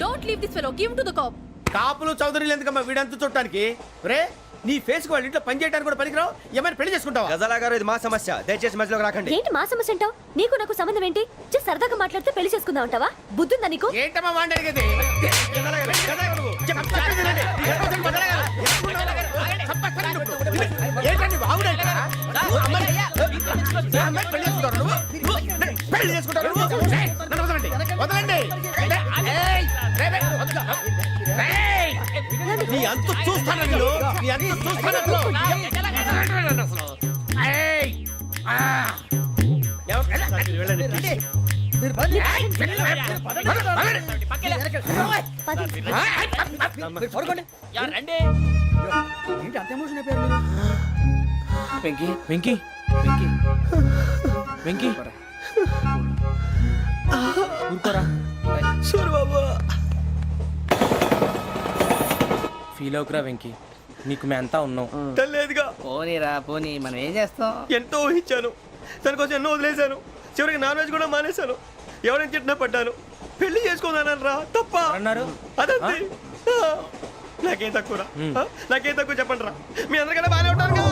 I: Don't leave this fellow. Give him to the cop.
D: కాపులు చౌదరులు ఎందుకమ్మా వీడంతా చూడటానికి? రే నీ ఫేస్ కు వాళ్ళ ఇంట్లో పని చేయడానికి కూడా పనికిరావు, ఏమైనా పెళ్లి చేసుకుంటావా?
C: గజాలా గారు ఇది మా సమస్య, దయచేసి మధ్యలోకి రాకండి.
J: ఏంటి మా సమస్య అంటావు? నీకు నాకు సంబంధం ఏంటి? జస్ట్ సరదాగా మాట్లాడితే పెళ్లి చేసుకుందాం అంటావా? బుద్ధుందా నీకు?
D: ఏంటమ్మా వాడి అడిగేది? ఏంటండి బాగుండేట? పెళ్లి చేసుకుంటారు నువ్వు? నన్ను వదలండి, వదలండి. నీ అంత చూస్తాను నేను, నీ అంత చూస్తాను అసలు.
B: ఏంటి అంత ఎమోషన్ అయిపోయారు మీరు?
H: వెంకీ వెంకీ వెంకీ వెంకీ ఊరుకోరా.
C: సూరిబాబు
H: ఫీల్ అవుకురా వెంకీ, నీకు మేమంతా ఉన్నాం.
C: తెలియదుగా.
B: పోనీరా పోనీ, మనం ఏం చేస్తాం?
C: ఎంతో ఊహించాను, తన కోసం ఎన్నో వదిలేశాను, చివరికి నాన్ వెజ్ కూడా మానేశాను. ఎవరైనా తిట్టినా పడ్డాను. పెళ్లి చేసుకున్నానని రా తప్ప
H: అన్నారు.
C: అదంతే. నాకేం తక్కువరా? నాకేం తక్కువ చెప్పండి రా. మీ అందరికన్నా బాగానే ఉంటారుగా.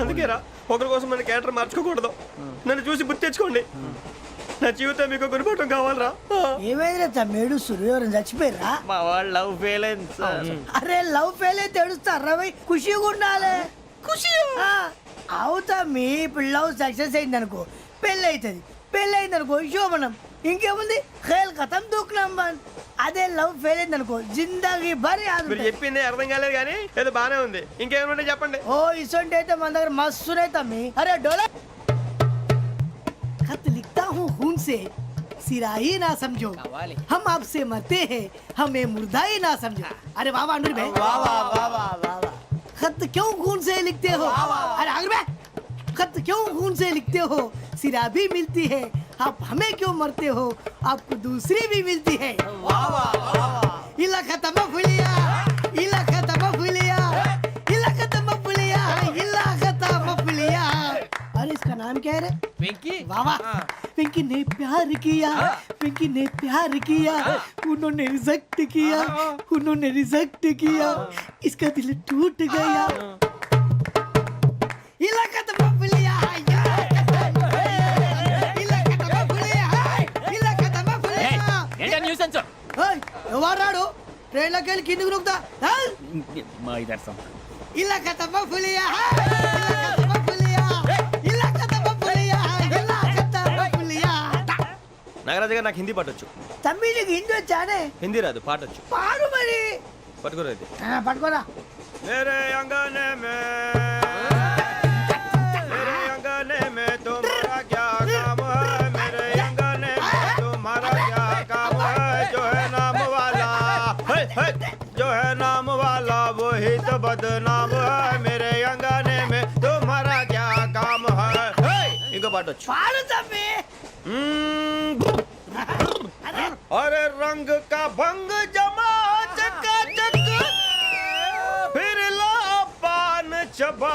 C: అందుకే రా, ఒకరి కోసం మన క్యారెక్టర్ మార్చుకోకూడదు. నన్ను చూసి గుర్తు తెచ్చుకోండి. నా జీవితం మీకు గురిపటం కావాలరా.
B: ఏమైందిరా తమ్మేడు? సూర్యవరం చచ్చిపోయిరా?
C: మా వాళ్ళు లవ్ ఫెయిల్ అయింది సార్.
B: అరే లవ్ ఫెయిల్ అయితే ఏడుస్తారా? ఖుషిగా ఉండాలి. ఖుషి అవుతా. మీ ఇప్పుడు లవ్ సక్సెస్ అయింది అనుకో, పెళ్ళి అవుతుంది. పెళ్ళి అయింది అనుకో శోభనం. ఇంకేముంది, ఖేల్ ఖతం దూకునాం బంద్. అదే లవ్ ఫెయిల్ అయింది అనుకో జిందాగీ భారీ.
C: మీరు చెప్పింది అర్థం కాలేదు కానీ ఏదో బానే ఉంది. ఇంకేమైనా చెప్పండి.
B: ఓ ఇసొంటి అయితే మన దగ్గర మస్తునే తమ్మి. అరే డోలా खत लिखता हूँ खून से, सिरा ही ना समझो, हम आपसे मरते हैं, हमें मुर्दा ही ना समझो. अरे वाह वाह अनुर भाई, वाह वाह वाह वाह वाह. खत क्यों खून से लिखते हो? अरे अनुर भाई, खत क्यों खून से लिखते हो? सिरा भी मिलती है, आप हमें क्यों मरते हो? आपको दूसरी भी मिलती है. वाह वाह वाह. इला खत्म फुलिया, इला खत्म फुलिया, इला खत्म फुलिया, इला खत्म फुलिया. अरे इसका नाम क्या है रे?
H: వెంకీ
B: वाह वाह. पिंकी ने प्यार किया, पिंकी ने प्यार किया, उन्होंने रिजेक्ट किया, उन्होंने रिजेक्ट किया, इसका दिल टूट गया. इलाका तो बबलिया है, इलाका तो बबलिया है, इलाका तो बबलिया.
H: ఏంటా న్యూసెన్స్?
B: ओए ఎవరు రాడు? ట్రైన్ లోకి వెళ్ళి కిందికి నొక్కుతా.
H: మా ఇదర్సం
B: इलाका तो बबलिया है, इलाका तो बबलिया, इलाका तो बबलिया है, इलाका तो बबलिया.
C: నాగరాజు గారు నాకు హిందీ పాటొచ్చు.
B: తమ్మి నీకు హిందీ వచ్చానే?
C: హిందీ రాదు, పాటొచ్చు.
B: పాడు మరి.
C: పట్టుకోలేదు.
B: పట్టుకోరా.
C: मेरे अंगने में मेरे अंगने में तुम्हारा क्या काम है? मेरे अंगने में तुम्हारा क्या काम है? जो है नाम वाला जो है नाम वाला वही तो बदनाम है. मेरे अंगने ఇంకో పాట వచ్చు
B: పాడు తమ్మి.
C: अरे रंग का भंग जमा चकाचक फिर ला पान चबा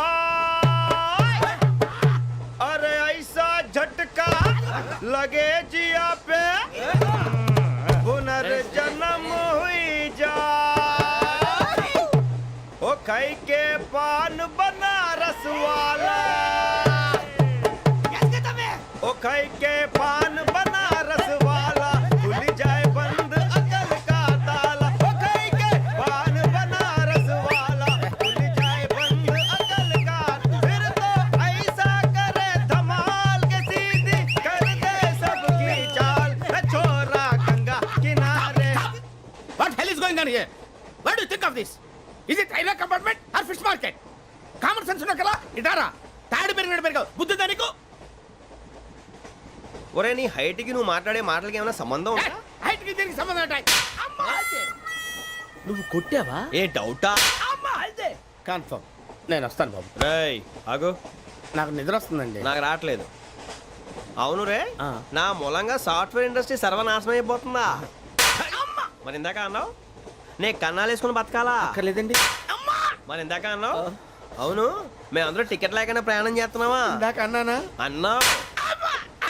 C: अरे ऐसा झटका लगे जिया पे पुनर्जन्म हुई जा ओ खाई के पान बनारस वाला ओ खाई के पान बनारस वाला खुल जाए बंद अकल का ताला ओ खाई के पान बनारस वाला खुल जाए बंद अकल का फिर तो ऐसा करे धमाल के सीधी कर दे सबकी चाल छोरा गंगा किनारे
H: What hell is going on here? What do you think of this? Is it railway compartment or fish market? Common sense ఉన్న కదా ఇటారా తాడు పెరిగినట్టు బుద్ధి దానికి
C: ఒరే నీ హైట్ కి నువ్వు మాట్లాడే మాటలకి ఏమైనా సంబంధం ఉందా
H: హైట్ కి దీనికి సంబంధం ఉంటాయి నువ్వు కొట్టావా
C: ఏ డౌటా
H: కన్ఫర్మ్ నేను వస్తాను బాబు
C: రేయ్ ఆగు
H: నాకు నిద్ర వస్తుందండి
C: నాకు రావట్లేదు అవును రే
H: ఆ.
C: నా మూలంగా సాఫ్ట్వేర్ ఇండస్ట్రీ సర్వనాశనం అయిపోతుందా మరి ఇందాక అన్నావు నే కన్నాలు వేసుకుని బతకాలా
H: అక్కర్లేదండి
C: మరి ఇందాక అన్నావు అవును మేమందరూ టికెట్ లేకుండా ప్రయాణం చేస్తున్నావా
H: ఇందాక అన్నానా
C: అన్నావు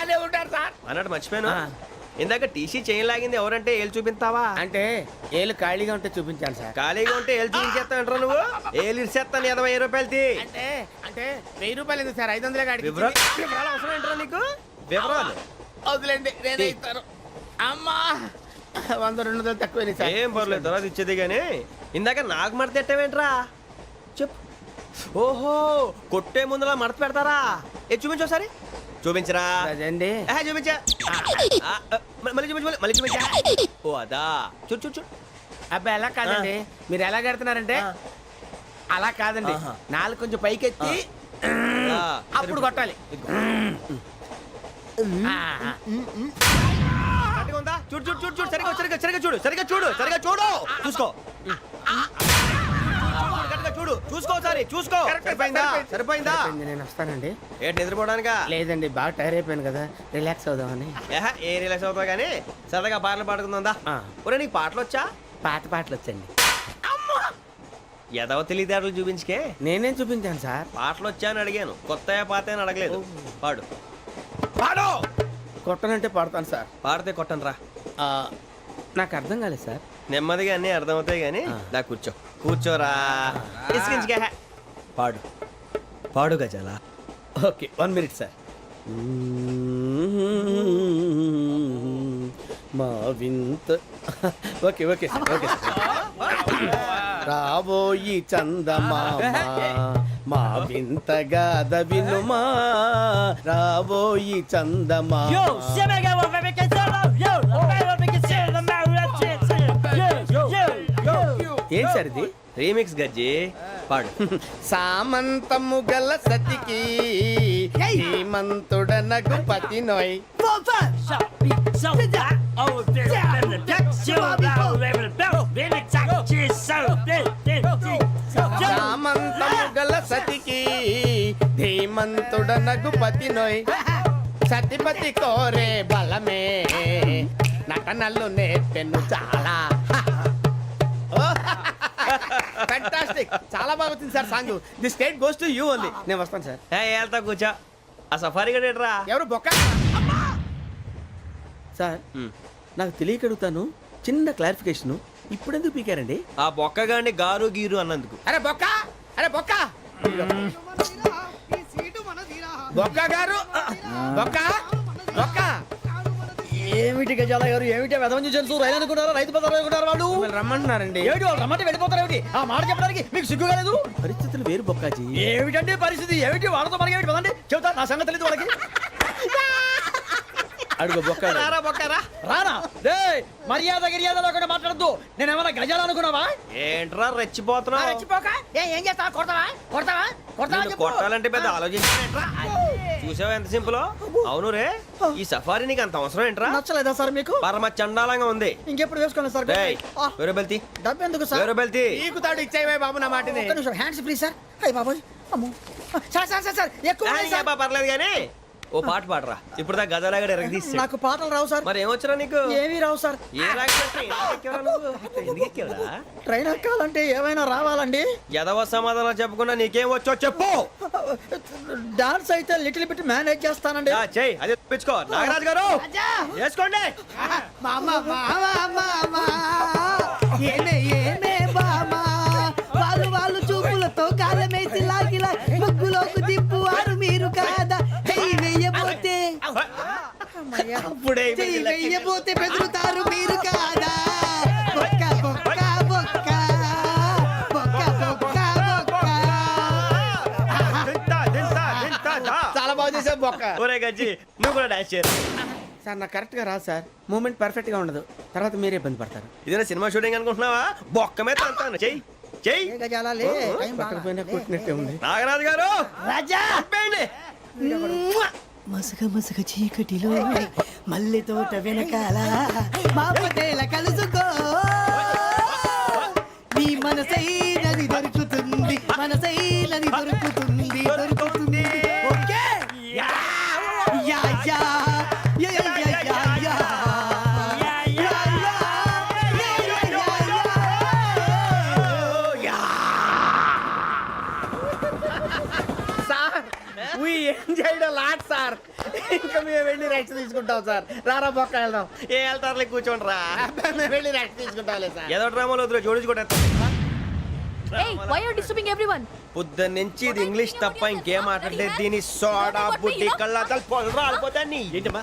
H: అదే ఉంటారు సార్
C: అన్నట్టు మర్చిపోయాను
H: ఆ.
C: ఇందాక టీసీ చేయి లాగింది ఎవరంటే ఏళ్ళు చూపిస్తావా
H: అంటే ఏళ్ళు ఖాళీగా ఉంటే చూపించాను సార్
C: ఖాళీగా ఉంటే ఏళ్ళు చూపించేస్తావు నువ్వు ఏళ్ళు ఇచ్చేస్తాను 20 రూపాయలది
H: అంటే అంటే 1000 రూపాయలు ఎందుకు సార్ 500 కాడికి
C: వివరాలు వివరాలు అవసరం ఏంట్రా నీకు వివరాలు
H: వదిలేండి నేనే ఇస్తాను అమ్మా 100 200 తక్కువ సార్
C: ఏం పర్లేదు తర్వాత ఇచ్చేది కానీ ఇందాక నాకు మడత ఎట్టవేంట్రా చెప్పు ఓహో కొట్టే ముందులా మడత పెడతారా ఏ చూపించు ఒకసారి చూపించరా
H: అదండి
C: చూపించా మళ్ళీ చూపించు మళ్ళీ చూపించా ఓ అదా చూడు చూడు చూడు
H: అబ్బాయి ఎలా కాదండి మీరు ఎలా కడుతున్నారంటే అలా కాదండి
C: ఆహా.
H: నాలుగు కొంచెం పైకెత్తి అప్పుడు కొట్టాలి
C: కరెక్ట్గా ఉందా చూడు చూడు చూడు చూడు సరిగా సరిగా సరిగా చూడు సరిగా చూడు సరిగా చూడు చూసుకో కరెక్ట్గా చూడు చూసుకో ఒకసారి చూసుకో సరిపోయిందా సరిపోయిందా
H: సరిపోయింది, నేను వస్తానండి
C: ఏంటి నిద్రపోవడానికా
H: లేదండి బాగా టైర్ అయిపోయాను కదా రిలాక్స్ అవుదామని
C: ఏ రిలాక్స్ అవుతావు కానీ సరదాగా పాటలు పాడుకుందా
H: ఆ.
C: ఒరే నీకు పాటలు వచ్చా
H: పాత పాటలు వచ్చండి
C: ఎదవ తెలివితేటలు చూపించుకే
H: నేనేం చూపించాను సార్
C: పాటలు వచ్చా అని అడిగాను కొత్త పాత అని అడగలేదు పాడు పాడు
H: కొట్టనంటే పడతాను సార్
C: పాడితే కొట్టను రా
H: ఆ, నాకు అర్థం కాలేదు సార్
C: నెమ్మదిగా అన్నీ అర్థమవుతాయి కానీ నా కూర్చో కూర్చోరా ఇసుకించుకే పాడు పాడు గజాల
H: ఓకే 1 మినిట్ సార్ మా వింత okay okay sir okay sir రాబోయి చందమామ మా వింత గాథ వినుమా రాబోయి చందమామ ఏం సార్ ఇది
C: రీమిక్స్ గజ్జి పాడు
H: సామంతము గల సతికి హేమంతుడనగు పతి నోయ్ సామంతము గల సతికి ధీమంతుడనగు పతి నోయ్ సతిపతి కోరే బలమే నటనలు నేర్పెను చాలా ఫ్యాంటాస్టిక్ చాలా బాగా వచ్చింది sir song the state goes to you only నేను వస్తాను సార్
C: వెళ్తా కూర్చో ఆ సఫారీ గడేట్రా
H: ఎవరు బొక్క సార్ నాకు తెలియక అడుగుతాను చిన్న క్లారిఫికేషన్ ఇప్పుడు ఎందుకు పీకారండి
C: ఆ బొక్కగాండి గారు గీరు అన్నందుకు
H: అరే బొక్క అరే బొక్క బొక్క గారు బొక్క బొక్క
E: ఏమిటి గజాల గారు ఏమిటి వెదవం చూసాను రైలు అనుకున్నారా రైతు బజార్ అనుకున్నారు వాళ్ళు
H: మిమ్మల్ని రమ్మంటున్నారండి
E: ఏమిటి వాళ్ళు రమ్మంటే వెళ్ళిపోతారు ఏమిటి ఆ మాట చెప్పడానికి మీకు సిగ్గు కాలేదు
H: పరిస్థితులు వేరు బొక్కాజీ
E: ఏమిటండి పరిస్థితి ఏమిటి వాళ్ళతో మనకి ఏమిటి పదండి చెబుతా నా సంగతి తెలియదు వాళ్ళకి
H: అడుగు బొక్క
C: రారా బొక్కరా
E: రానా రే మర్యాద గిర్యాద లేకుండా మాట్లాడద్దు నేనేమన్నా గజాలు అనుకున్నావా
C: ఏంట్రా రెచ్చిపోతున్నావు
E: రెచ్చిపోక ఏం చేస్తావా కొడతావా కొడతావా కొడతావా
C: నిన్ను
E: చెప్పు.
C: కొట్టాలంటే పెద్ద ఆలోచించారా చూసావా ఎంత సింపుల్ అవును రే ఈ సఫారీ నీకు అంత అవసరం ఏంట్రా
E: నచ్చలేదా సార్ మీకు
C: పరమ చండాలంగా ఉంది
E: ఇంకెప్పుడు వేసుకోండి సార్
C: డేయ్,
E: ఆ,
C: వేరే బెల్తి
E: డబ్బు ఎందుకు సార్
C: వేరే బెల్తి
H: నీకు తాడు ఇచ్చేవే బాబు నా మాటని
E: ఒక్క నిమిషం హ్యాండ్స్ ఫ్రీ సార్ అయ్యి బాబోయ్ అమ్మో సార్ సార్ సార్ సార్ ఎక్కువ ఉన్నాయి సార్.
C: పర్లేదు కానీ ఓ పాట పాడరా ఇప్పుడు దా గదలాగడ ఎరగదీసి
E: నాకు పాటలు రావు సార్.
C: మరి ఏమొచ్చరా నీకు
E: ఏమీ రావు సార్.
C: ఏ రాకపోతే ఎందుకు ఎక్కేవరా?
E: ట్రైన్ ఎక్కాలంటే ఏమైనా రావాలండి.
C: ఎదవ సమాధానం చెప్పకుండా నీకేం వచ్చో చెప్పు.
E: డాన్స్ అయితే లిటిల్ బిట్ మేనేజ్ చేస్తానండి.
C: చెయ్యి అదే తెప్పించుకో. నాగరాజు గారు వేసుకోండి.
B: మామా మామా మామా ఏమే ఏమే బామా వాళ్ళు చూపులతో కాలమేసి లాగిలా ముగ్గులోకి దిప్పువారు మీరు కాదా. చెయ్యి వెయ్యబోతే
C: అప్పుడే
B: చెయ్యి వెయ్యబోతే బెదురుతారు మీరు కాదా. బొక్క బొక్క బొక్క బొక్క బొక్క బొక్క.
H: చాలా బాగా చేసావు బొక్క.
C: ఒరే గజ్జి నువ్వు కూడా డాన్స్ చేయరు.
H: సార్ నాకు కరెక్ట్ గా రాదు సార్. మూమెంట్ పర్ఫెక్ట్ గా ఉండదు, తర్వాత మీరే ఇబ్బంది పడతారు.
C: ఇదేనా సినిమా షూటింగ్ అనుకుంటున్నావా? బొక్క మీద అంటాను. చెయ్యి చెయ్యి.
H: పక్కన పోయినా కొట్టినట్టే ఉంది.
C: నాగరాజు గారు
B: రాజా
C: చెప్పండి.
B: మసగ మసగ చీకటిలో మల్లె తోట వెనకాల మా పటేల కలుసుకో. నీ మనసైనది దొరుకుతుంది, మనసైనది దొరుకుతుంది, దొరుకుతుంది. Okay yeah yeah yeah yeah yeah yeah yeah yeah.
H: Sir we enjoyed a lot sir. ఇంకా మేము వెళ్ళి రెస్ట్ తీసుకుంటాం సార్. రారా బొక్క వెళ్దాం.
C: ఏ వెళ్తారులే కూర్చోండి రా.
H: మేము వెళ్ళి రెస్ట్ తీసుకుంటాంలే సార్.
C: ఏదో డ్రామాలో వద్దు జోడించుకుంటా.
I: Hey, why are you disturbing everyone?
C: పొద్దున్న నుంచి ఇది ఇంగ్లీష్ తప్ప ఇంకేం మాట్లాడలేదు. దీని సోడా బుద్ధి కళ్ళ పొలరా అయిపోతాన్ని.
G: ఏంటమ్మా